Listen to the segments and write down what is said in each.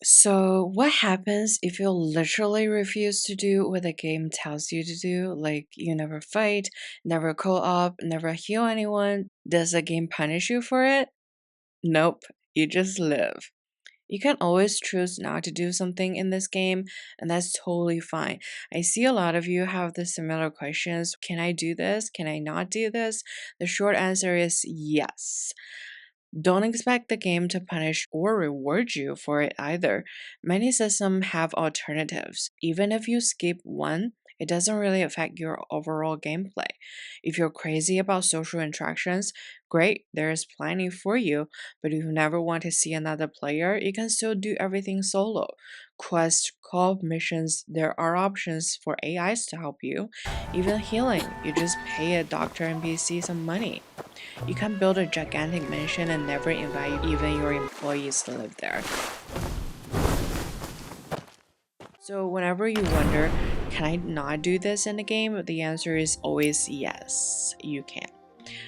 So, what happens if you literally refuse to do what the game tells you to do? Like, you never fight, never co op, never heal anyone? Does the game punish you for it? Nope, you just live. You can always choose not to do something in this game, and that's totally fine. I see a lot of you have the similar questions. Can I do this? Can I not do this? The short answer is yes. Don't expect the game to punish or reward you for it either. Many systems have alternatives. Even if you skip one, it doesn't really affect your overall gameplay. If you're crazy about social interactions, great, there is plenty for you. But if you never want to see another player, you can still do everything solo. Quest, co-op missions, there are options for AIs to help you. Even healing, you just pay a doctor NPC some money. You can build a gigantic mansion and never invite even your employees to live there. So, whenever you wonder, can I not do this in the game? The answer is always yes, you can.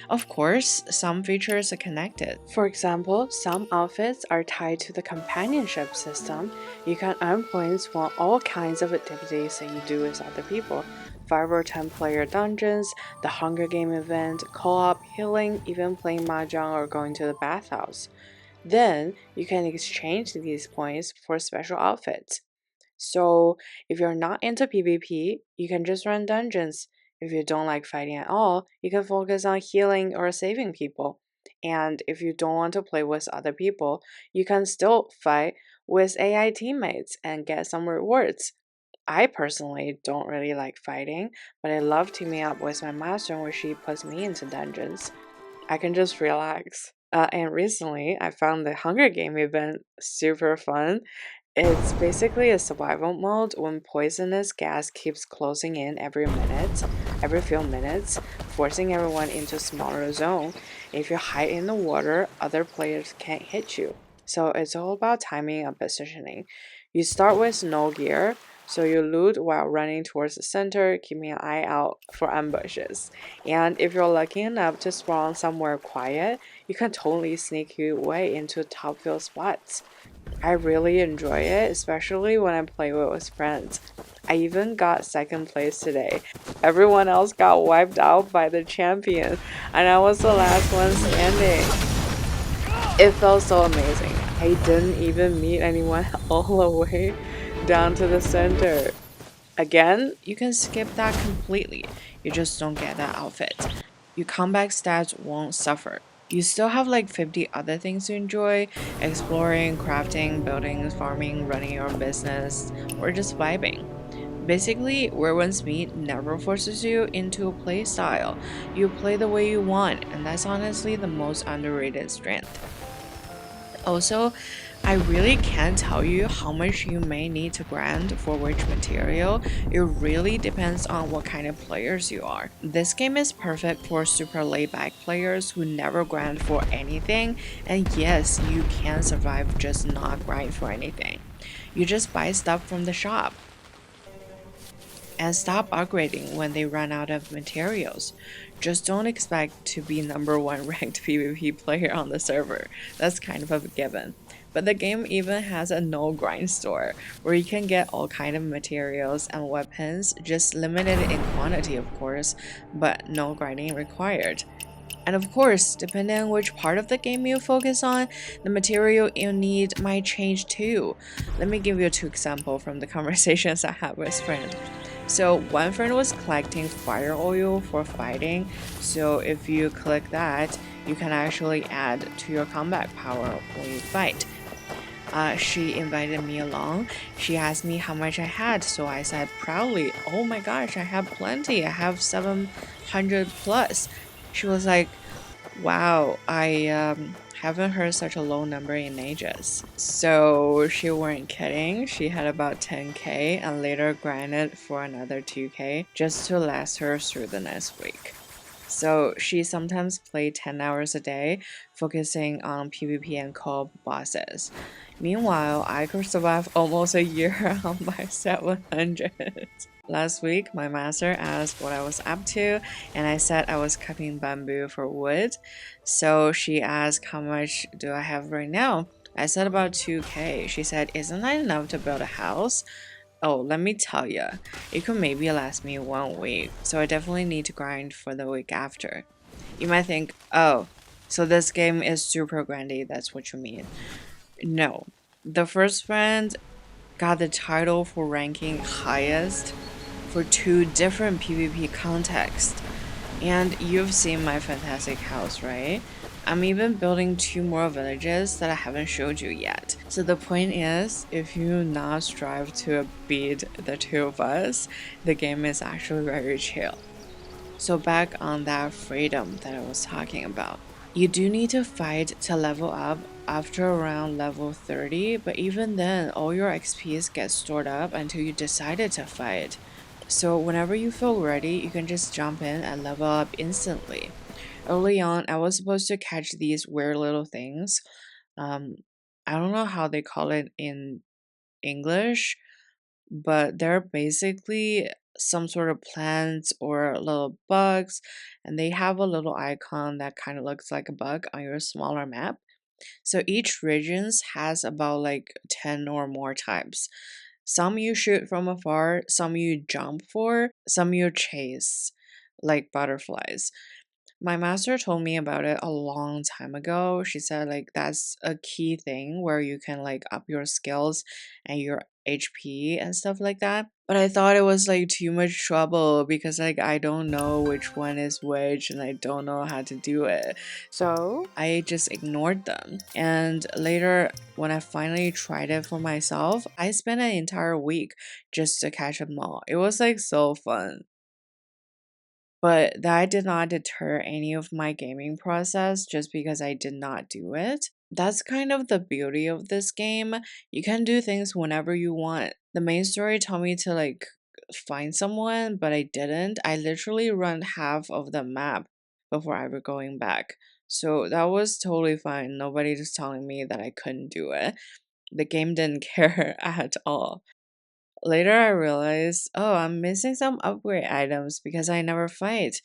Of course, some features are connected. For example, some outfits are tied to the companionship system. You can earn points for all kinds of activities that you do with other people. 5 or 10 player dungeons, the Hunger Game event, co op, healing, even playing mahjong or going to the bathhouse. Then you can exchange these points for special outfits. So, if you're not into PvP, you can just run dungeons. If you don't like fighting at all, you can focus on healing or saving people. And if you don't want to play with other people, you can still fight with AI teammates and get some rewards. I personally don't really like fighting, but I love teaming up with my master when she puts me into dungeons. I can just relax. And recently, I found the Hunger Game event super fun. It's basically a survival mode when poisonous gas keeps closing in every few minutes, forcing everyone into a smaller zone. If you hide in the water, other players can't hit you. So it's all about timing and positioning. You start with no gear, so you loot while running towards the center, keeping an eye out for ambushes. And if you're lucky enough to spawn somewhere quiet, you can totally sneak your way into top field spots. I really enjoy it, especially when I play with friends. I even got second place today. Everyone else got wiped out by the champion, and I was the last one standing. It felt so amazing. I didn't even meet anyone all the way down to the center. Again, you can skip that completely. You just don't get that outfit. Your comeback stats won't suffer. You still have like 50 other things to enjoy: exploring, crafting, building, farming, running your own business, or just vibing. Basically, Where Ones Meet never forces you into a play style. You play the way you want, and that's honestly the most underrated strength. Also, I really can't tell you how much you may need to grind for which material. It really depends on what kind of players you are. This game is perfect for super laid back players who never grind for anything, and yes, you can survive just not grind for anything. You just buy stuff from the shop and stop upgrading when they run out of materials. Just don't expect to be number one ranked PvP player on the server. That's kind of a given. But the game even has a no grind store where you can get all kind of materials and weapons, just limited in quantity of course, but no grinding required. And of course, depending on which part of the game you focus on, the material you need might change too. Let me give you two examples from the conversations I had with friends. So one friend was collecting fire oil for fighting, so if you click that, you can actually add to your combat power when you fight. She invited me along. She asked me how much I had, so I said proudly, "Oh my gosh, I have plenty. I have 700 plus." She was like, "Wow, I haven't heard such a low number in ages." So she weren't kidding. She had about 10k and later grinded for another 2k just to last her through the next week. So she sometimes played 10 hours a day, focusing on PvP and co-op bosses. Meanwhile, I could survive almost a year on my 700. Last week, my master asked what I was up to, and I said I was cutting bamboo for wood. So she asked how much do I have right now. I said about 2K. She said, isn't that enough to build a house? Oh, let me tell you, it could maybe last me 1 week, so I definitely need to grind for the week after. You might think, oh, so this game is super grindy, that's what you mean. No. The first friend got the title for ranking highest for 2 different PvP contexts. And you've seen my fantastic house, right? I'm even building 2 more villages that I haven't showed you yet. So the point is, if you not strive to beat the 2 of us, the game is actually very chill. So back on that freedom that I was talking about. You do need to fight to level up after around level 30, but even then, all your XPs get stored up until you decided to fight. So whenever you feel ready, you can just jump in and level up instantly. Early on, I was supposed to catch these weird little things. Um, I don't know how they call it in English, but they're basically some sort of plants or little bugs, and they have a little icon that kind of looks like a bug on your smaller map. So each regions has about like 10 or more types. Some you shoot from afar, some you jump for, some you chase, like butterflies. My master told me about it a long time ago. She said like that's a key thing where you can like up your skills and your HP and stuff like that. But I thought it was like too much trouble because like I don't know which one is which and I don't know how to do it. So I just ignored them. And later when I finally tried it for myself, I spent an entire week just to catch them all. It was like so fun. But that did not deter any of my gaming process just because I did not do it. That's kind of the beauty of this game. You can do things whenever you want. The main story told me to like find someone, but I didn't. I literally run half of the map before ever going back. So that was totally fine. Nobody just telling me that I couldn't do it. The game didn't care at all. Later, I realized, oh, I'm missing some upgrade items because I never fight.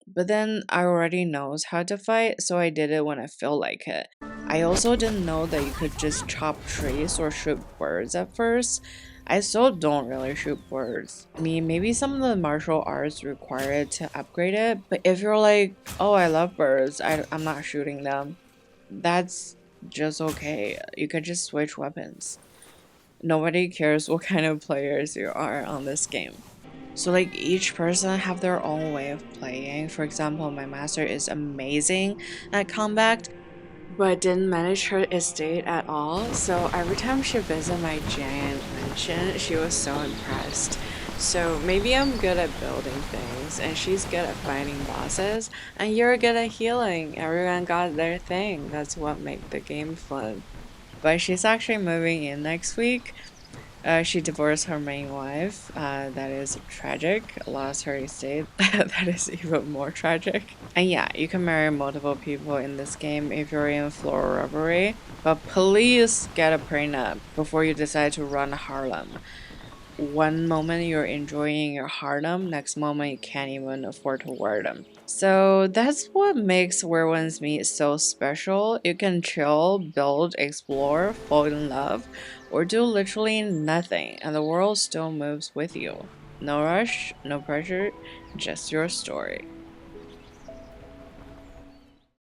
But then I already knows how to fight, so I did it when I feel like it. I also didn't know that you could just chop trees or shoot birds at first. I still don't really shoot birds. I mean, maybe some of the martial arts require it to upgrade it, but if you're like, oh, I love birds, I'm not shooting them, that's just okay. You could just switch weapons. Nobody cares what kind of players you are on this game. So like each person have their own way of playing. For example, my master is amazing at combat, but didn't manage her estate at all. So every time she visited my giant mansion, she was so impressed. So maybe I'm good at building things and she's good at fighting bosses and you're good at healing. Everyone got their thing. That's what makes the game fun. But she's actually moving in next week. She divorced her main wife. That is tragic. Lost her estate. That is even more tragic. And yeah, you can marry multiple people in this game if you're in floral robbery. But please get a prenup before you decide to run Harlem. One moment you're enjoying your Harlem, next moment you can't even afford to wear them. So that's what makes Where Ones Meet so special. You can chill, build, explore, fall in love, or do literally nothing, and the world still moves with you. No rush, no pressure, just your story.